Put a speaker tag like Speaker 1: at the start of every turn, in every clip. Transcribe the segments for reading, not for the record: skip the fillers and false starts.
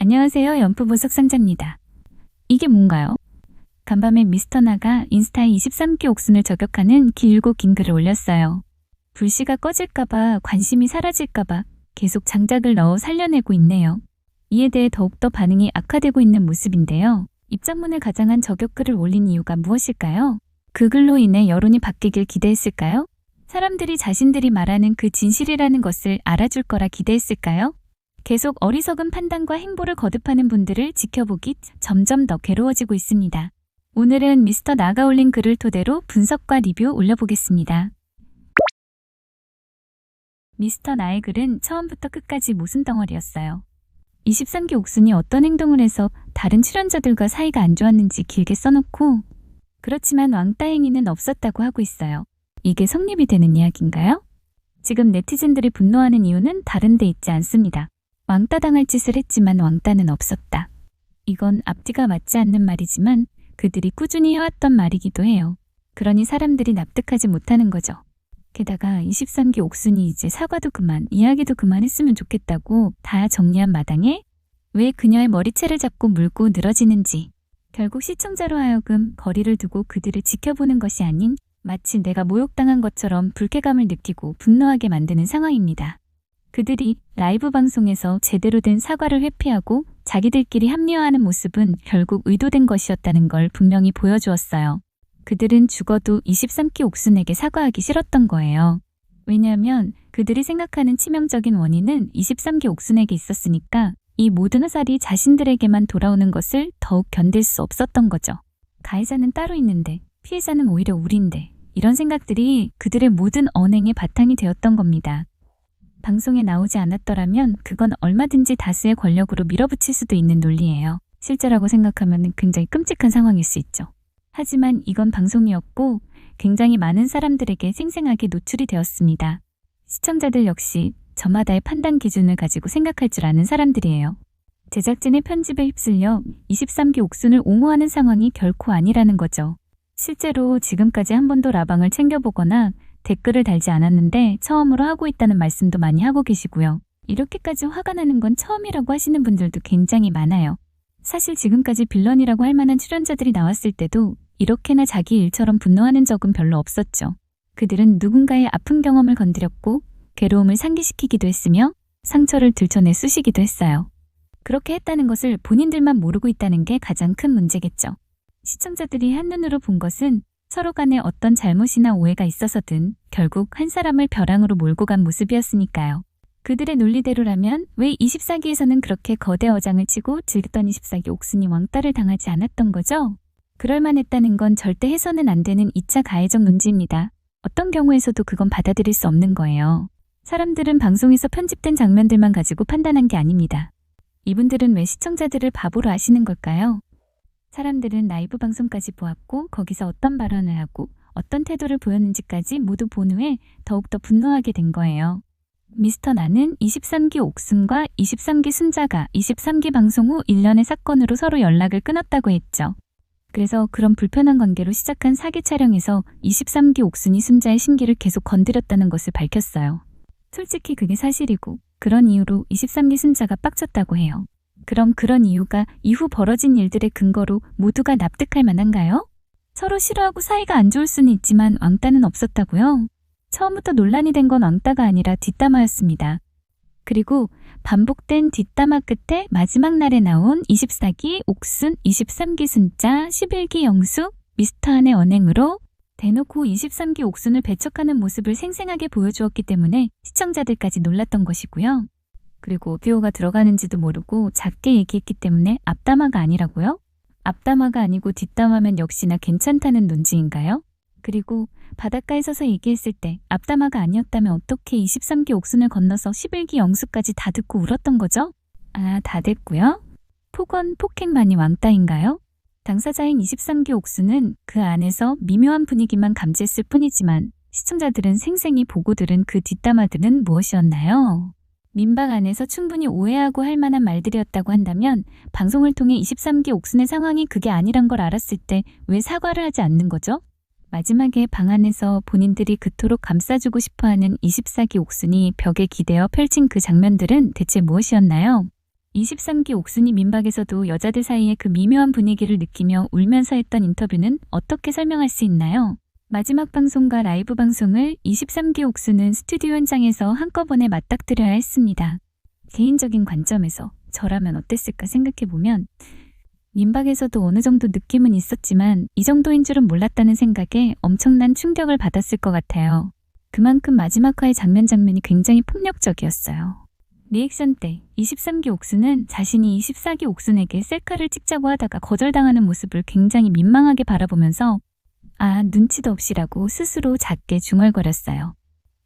Speaker 1: 안녕하세요. 연프보석 상자입니다. 이게 뭔가요? 간밤에 미스터 나가 인스타에 23기 옥순을 저격하는 길고 긴 글을 올렸어요. 불씨가 꺼질까봐, 관심이 사라질까봐 계속 장작을 넣어 살려내고 있네요. 이에 대해 더욱더 반응이 악화되고 있는 모습인데요. 입장문을 가장한 저격글을 올린 이유가 무엇일까요? 그 글로 인해 여론이 바뀌길 기대했을까요? 사람들이 자신들이 말하는 그 진실이라는 것을 알아줄 거라 기대했을까요? 계속 어리석은 판단과 행보를 거듭하는 분들을 지켜보기 점점 더 괴로워지고 있습니다. 오늘은 미스터 나가 올린 글을 토대로 분석과 리뷰 올려보겠습니다. 미스터 나의 글은 처음부터 끝까지 모순 덩어리였어요. 23기 옥순이 어떤 행동을 해서 다른 출연자들과 사이가 안 좋았는지 길게 써놓고 그렇지만 왕따 행위는 없었다고 하고 있어요. 이게 성립이 되는 이야기인가요? 지금 네티즌들이 분노하는 이유는 다른 데 있지 않습니다. 왕따 당할 짓을 했지만 왕따는 없었다. 이건 앞뒤가 맞지 않는 말이지만 그들이 꾸준히 해왔던 말이기도 해요. 그러니 사람들이 납득하지 못하는 거죠. 게다가 23기 옥순이 이제 사과도 그만, 이야기도 그만했으면 좋겠다고 다 정리한 마당에 왜 그녀의 머리채를 잡고 물고 늘어지는지, 결국 시청자로 하여금 거리를 두고 그들을 지켜보는 것이 아닌 마치 내가 모욕당한 것처럼 불쾌감을 느끼고 분노하게 만드는 상황입니다. 그들이 라이브 방송에서 제대로 된 사과를 회피하고 자기들끼리 합리화하는 모습은 결국 의도된 것이었다는 걸 분명히 보여주었어요. 그들은 죽어도 23기 옥순에게 사과하기 싫었던 거예요. 왜냐하면 그들이 생각하는 치명적인 원인은 23기 옥순에게 있었으니까 이 모든 화살이 자신들에게만 돌아오는 것을 더욱 견딜 수 없었던 거죠. 가해자는 따로 있는데 피해자는 오히려 우린데, 이런 생각들이 그들의 모든 언행의 바탕이 되었던 겁니다. 방송에 나오지 않았더라면 그건 얼마든지 다수의 권력으로 밀어붙일 수도 있는 논리예요. 실제라고 생각하면 굉장히 끔찍한 상황일 수 있죠. 하지만 이건 방송이었고 굉장히 많은 사람들에게 생생하게 노출이 되었습니다. 시청자들 역시 저마다의 판단 기준을 가지고 생각할 줄 아는 사람들이에요. 제작진의 편집에 휩쓸려 23기 옥순을 옹호하는 상황이 결코 아니라는 거죠. 실제로 지금까지 한 번도 라방을 챙겨보거나 댓글을 달지 않았는데 처음으로 하고 있다는 말씀도 많이 하고 계시고요. 이렇게까지 화가 나는 건 처음이라고 하시는 분들도 굉장히 많아요. 사실 지금까지 빌런이라고 할 만한 출연자들이 나왔을 때도 이렇게나 자기 일처럼 분노하는 적은 별로 없었죠. 그들은 누군가의 아픈 경험을 건드렸고 괴로움을 상기시키기도 했으며 상처를 들춰내 쑤시기도 했어요. 그렇게 했다는 것을 본인들만 모르고 있다는 게 가장 큰 문제겠죠. 시청자들이 한눈으로 본 것은 서로 간에 어떤 잘못이나 오해가 있어서든 결국 한 사람을 벼랑으로 몰고 간 모습이었으니까요. 그들의 논리대로라면 왜 24기에서는 그렇게 거대 어장을 치고 즐겼던 24기 옥순이 왕따를 당하지 않았던 거죠? 그럴만했다는 건 절대 해서는 안 되는 2차 가해적 논지입니다. 어떤 경우에서도 그건 받아들일 수 없는 거예요. 사람들은 방송에서 편집된 장면들만 가지고 판단한 게 아닙니다. 이분들은 왜 시청자들을 바보로 아시는 걸까요? 사람들은 라이브 방송까지 보았고 거기서 어떤 발언을 하고 어떤 태도를 보였는지까지 모두 본 후에 더욱더 분노하게 된 거예요. 미스터 나는 23기 옥순과 23기 순자가 23기 방송 후 1년의 사건으로 서로 연락을 끊었다고 했죠. 그래서 그런 불편한 관계로 시작한 사기 촬영에서 23기 옥순이 순자의 심기를 계속 건드렸다는 것을 밝혔어요. 솔직히 그게 사실이고 그런 이유로 23기 순자가 빡쳤다고 해요. 그럼 그런 이유가 이후 벌어진 일들의 근거로 모두가 납득할 만한가요? 서로 싫어하고 사이가 안 좋을 수는 있지만 왕따는 없었다고요? 처음부터 논란이 된 건 왕따가 아니라 뒷담화였습니다. 그리고 반복된 뒷담화 끝에 마지막 날에 나온 24기 옥순, 23기 순자, 11기 영수, 미스터 한의 언행으로 대놓고 23기 옥순을 배척하는 모습을 생생하게 보여주었기 때문에 시청자들까지 놀랐던 것이고요. 그리고 오디오가 들어가는지도 모르고 작게 얘기했기 때문에 앞담화가 아니라고요? 앞담화가 아니고 뒷담화면 역시나 괜찮다는 논지인가요? 그리고 바닷가에 서서 얘기했을 때 앞담화가 아니었다면 어떻게 23기 옥순을 건너서 11기 영수까지 다 듣고 울었던 거죠? 아, 다 됐고요. 폭언, 폭행만이 왕따인가요? 당사자인 23기 옥순은 그 안에서 미묘한 분위기만 감지했을 뿐이지만 시청자들은 생생히 보고 들은 그 뒷담화들은 무엇이었나요? 민박 안에서 충분히 오해하고 할 만한 말들이었다고 한다면 방송을 통해 23기 옥순의 상황이 그게 아니란 걸 알았을 때 왜 사과를 하지 않는 거죠? 마지막에 방 안에서 본인들이 그토록 감싸주고 싶어하는 24기 옥순이 벽에 기대어 펼친 그 장면들은 대체 무엇이었나요? 23기 옥순이 민박에서도 여자들 사이의 그 미묘한 분위기를 느끼며 울면서 했던 인터뷰는 어떻게 설명할 수 있나요? 마지막 방송과 라이브 방송을 23기 옥순은 스튜디오 현장에서 한꺼번에 맞닥뜨려야 했습니다. 개인적인 관점에서 저라면 어땠을까 생각해보면 민박에서도 어느 정도 느낌은 있었지만 이 정도인 줄은 몰랐다는 생각에 엄청난 충격을 받았을 것 같아요. 그만큼 마지막 화의 장면이 굉장히 폭력적이었어요. 리액션 때 23기 옥순은 자신이 24기 옥순에게 셀카를 찍자고 하다가 거절당하는 모습을 굉장히 민망하게 바라보면서 눈치도 없이라고 스스로 작게 중얼거렸어요.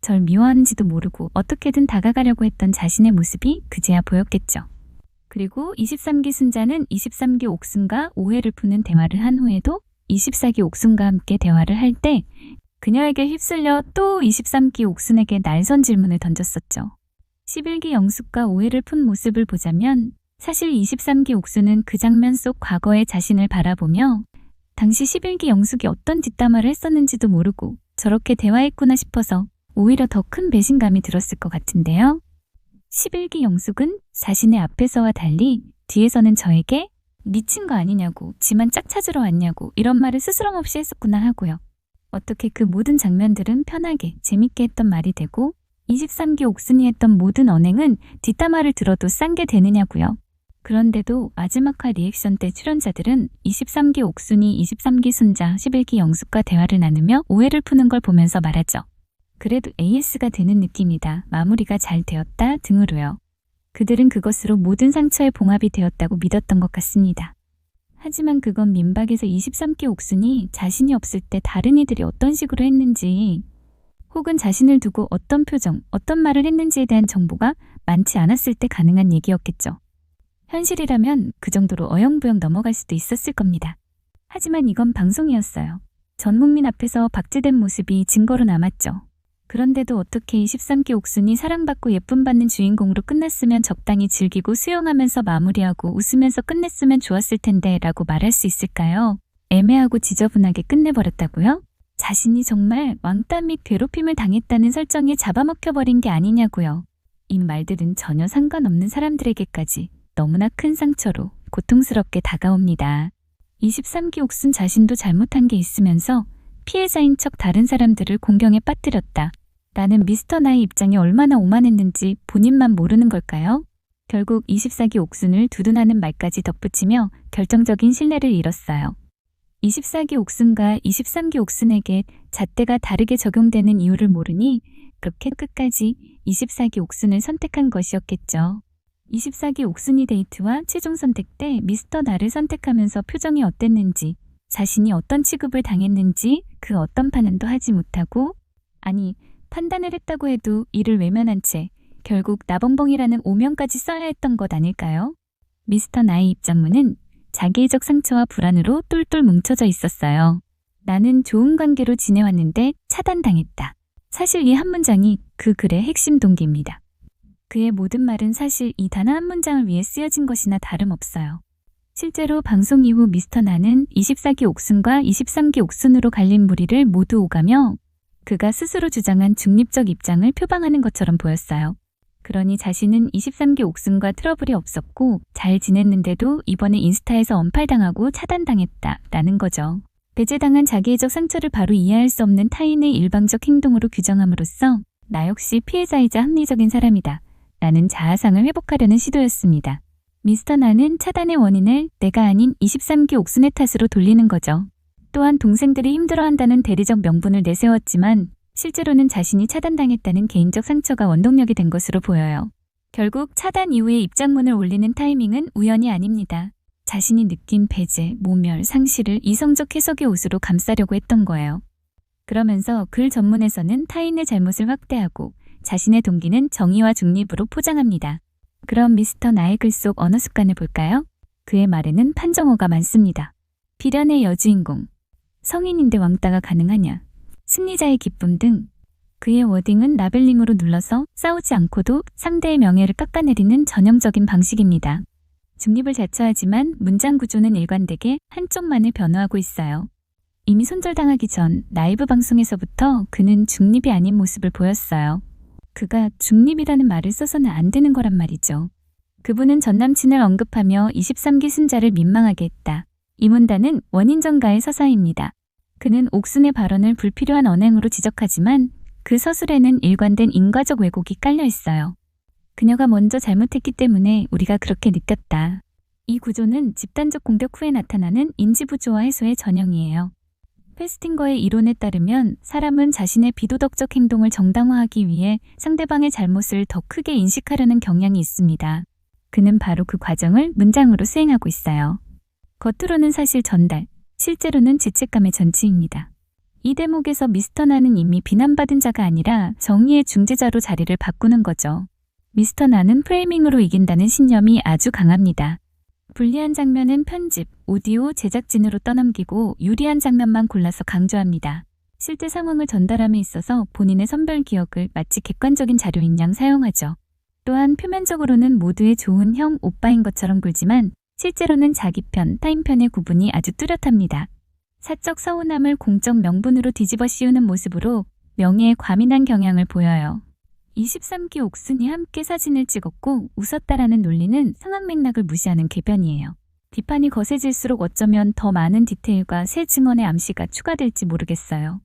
Speaker 1: 절 미워하는지도 모르고 어떻게든 다가가려고 했던 자신의 모습이 그제야 보였겠죠. 그리고 23기 순자는 23기 옥순과 오해를 푸는 대화를 한 후에도 24기 옥순과 함께 대화를 할 때 그녀에게 휩쓸려 또 23기 옥순에게 날선 질문을 던졌었죠. 11기 영숙과 오해를 푼 모습을 보자면 사실 23기 옥순은 그 장면 속 과거의 자신을 바라보며 당시 11기 영숙이 어떤 뒷담화를 했었는지도 모르고 저렇게 대화했구나 싶어서 오히려 더 큰 배신감이 들었을 것 같은데요. 11기 영숙은 자신의 앞에서와 달리 뒤에서는 저에게 미친 거 아니냐고, 지만 짝 찾으러 왔냐고 이런 말을 스스럼 없이 했었구나 하고요. 어떻게 그 모든 장면들은 편하게 재밌게 했던 말이 되고 23기 옥순이 했던 모든 언행은 뒷담화를 들어도 싼 게 되느냐고요. 그런데도 마지막 화 리액션 때 출연자들은 23기 옥순이 23기 순자 11기 영숙과 대화를 나누며 오해를 푸는 걸 보면서 말하죠. 그래도 AS가 되는 느낌이다. 마무리가 잘 되었다 등으로요. 그들은 그것으로 모든 상처의 봉합이 되었다고 믿었던 것 같습니다. 하지만 그건 민박에서 23기 옥순이 자신이 없을 때 다른 이들이 어떤 식으로 했는지 혹은 자신을 두고 어떤 표정, 어떤 말을 했는지에 대한 정보가 많지 않았을 때 가능한 얘기였겠죠. 현실이라면 그 정도로 어영부영 넘어갈 수도 있었을 겁니다. 하지만 이건 방송이었어요. 전 국민 앞에서 박제된 모습이 증거로 남았죠. 그런데도 어떻게 23기 옥순이 사랑받고 예쁨 받는 주인공으로 끝났으면 적당히 즐기고 수용하면서 마무리하고 웃으면서 끝냈으면 좋았을 텐데 라고 말할 수 있을까요? 애매하고 지저분하게 끝내버렸다고요? 자신이 정말 왕따 및 괴롭힘을 당했다는 설정에 잡아먹혀버린 게 아니냐고요. 이 말들은 전혀 상관없는 사람들에게까지 너무나 큰 상처로 고통스럽게 다가옵니다. 23기 옥순 자신도 잘못한 게 있으면서 피해자인 척 다른 사람들을 공경에 빠뜨렸다. 라는 미스터 나의 입장이 얼마나 오만했는지 본인만 모르는 걸까요? 결국 24기 옥순을 두둔하는 말까지 덧붙이며 결정적인 신뢰를 잃었어요. 24기 옥순과 23기 옥순에게 잣대가 다르게 적용되는 이유를 모르니 그렇게 끝까지 24기 옥순을 선택한 것이었겠죠. 24기 옥순이 데이트와 최종 선택 때 미스터 나를 선택하면서 표정이 어땠는지, 자신이 어떤 취급을 당했는지 그 어떤 판단도 하지 못하고, 아니 판단을 했다고 해도 이를 외면한 채 결국 나벙벙이라는 오명까지 써야 했던 것 아닐까요? 미스터 나의 입장문은 자기애적 상처와 불안으로 똘똘 뭉쳐져 있었어요. 나는 좋은 관계로 지내왔는데 차단당했다. 사실 이 한 문장이 그 글의 핵심 동기입니다. 그의 모든 말은 사실 이 단 한 문장을 위해 쓰여진 것이나 다름없어요. 실제로 방송 이후 미스터 나는 24기 옥순과 23기 옥순으로 갈린 무리를 모두 오가며 그가 스스로 주장한 중립적 입장을 표방하는 것처럼 보였어요. 그러니 자신은 23기 옥순과 트러블이 없었고 잘 지냈는데도 이번에 인스타에서 언팔당하고 차단당했다라는 거죠. 배제당한 자기애적 상처를 바로 이해할 수 없는 타인의 일방적 행동으로 규정함으로써 나 역시 피해자이자 합리적인 사람이다 라는 자아상을 회복하려는 시도였습니다. 미스터 나는 차단의 원인을 내가 아닌 23기 옥순의 탓으로 돌리는 거죠. 또한 동생들이 힘들어한다는 대리적 명분을 내세웠지만 실제로는 자신이 차단당했다는 개인적 상처가 원동력이 된 것으로 보여요. 결국 차단 이후에 입장문을 올리는 타이밍은 우연이 아닙니다. 자신이 느낀 배제, 모멸, 상실을 이성적 해석의 옷으로 감싸려고 했던 거예요. 그러면서 글 전문에서는 타인의 잘못을 확대하고 자신의 동기는 정의와 중립으로 포장합니다. 그럼 미스터 나의 글 속 언어 습관을 볼까요? 그의 말에는 판정어가 많습니다. 비련의 여주인공, 성인인데 왕따가 가능하냐, 승리자의 기쁨 등 그의 워딩은 라벨링으로 눌러서 싸우지 않고도 상대의 명예를 깎아내리는 전형적인 방식입니다. 중립을 자처하지만 문장 구조는 일관되게 한쪽만을 변호하고 있어요. 이미 손절당하기 전 라이브 방송에서부터 그는 중립이 아닌 모습을 보였어요. 그가 중립이라는 말을 써서는 안 되는 거란 말이죠. 그분은 전남친을 언급하며 23기 순자를 민망하게 했다. 이 문단은 원인정가의 서사입니다. 그는 옥순의 발언을 불필요한 언행으로 지적하지만 그 서술에는 일관된 인과적 왜곡이 깔려 있어요. 그녀가 먼저 잘못했기 때문에 우리가 그렇게 느꼈다. 이 구조는 집단적 공격 후에 나타나는 인지부조화 해소의 전형이에요. 페스팅거의 이론에 따르면 사람은 자신의 비도덕적 행동을 정당화하기 위해 상대방의 잘못을 더 크게 인식하려는 경향이 있습니다. 그는 바로 그 과정을 문장으로 수행하고 있어요. 겉으로는 사실 전달, 실제로는 죄책감의 전치입니다. 이 대목에서 미스터 나는 이미 비난받은 자가 아니라 정의의 중재자로 자리를 바꾸는 거죠. 미스터 나는 프레이밍으로 이긴다는 신념이 아주 강합니다. 불리한 장면은 편집, 오디오, 제작진으로 떠넘기고 유리한 장면만 골라서 강조합니다. 실제 상황을 전달함에 있어서 본인의 선별 기억을 마치 객관적인 자료인 양 사용하죠. 또한 표면적으로는 모두의 좋은 형, 오빠인 것처럼 굴지만 실제로는 자기 편, 타인 편의 구분이 아주 뚜렷합니다. 사적 서운함을 공적 명분으로 뒤집어 씌우는 모습으로 명예에 과민한 경향을 보여요. 23기 옥순이 함께 사진을 찍었고 웃었다라는 논리는 상황 맥락을 무시하는 궤변이에요. 뒷판이 거세질수록 어쩌면 더 많은 디테일과 새 증언의 암시가 추가될지 모르겠어요.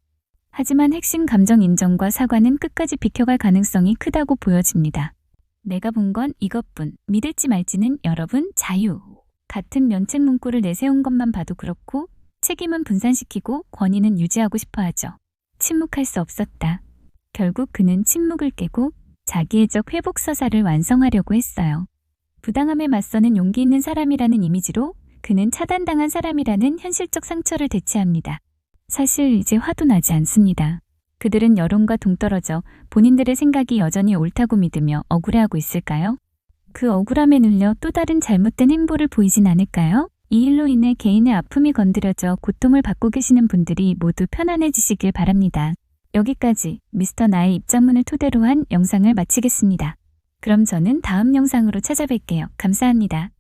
Speaker 1: 하지만 핵심 감정 인정과 사과는 끝까지 비켜갈 가능성이 크다고 보여집니다. 내가 본 건 이것뿐, 믿을지 말지는 여러분 자유. 같은 면책 문구를 내세운 것만 봐도 그렇고 책임은 분산시키고 권위는 유지하고 싶어 하죠. 침묵할 수 없었다. 결국 그는 침묵을 깨고 자기애적 회복 서사를 완성하려고 했어요. 부당함에 맞서는 용기 있는 사람이라는 이미지로 그는 차단당한 사람이라는 현실적 상처를 대체합니다. 사실 이제 화도 나지 않습니다. 그들은 여론과 동떨어져 본인들의 생각이 여전히 옳다고 믿으며 억울해하고 있을까요? 그 억울함에 눌려 또 다른 잘못된 행보를 보이진 않을까요? 이 일로 인해 개인의 아픔이 건드려져 고통을 받고 계시는 분들이 모두 편안해지시길 바랍니다. 여기까지 미스터 나의 입장문을 토대로 한 영상을 마치겠습니다. 그럼 저는 다음 영상으로 찾아뵐게요. 감사합니다.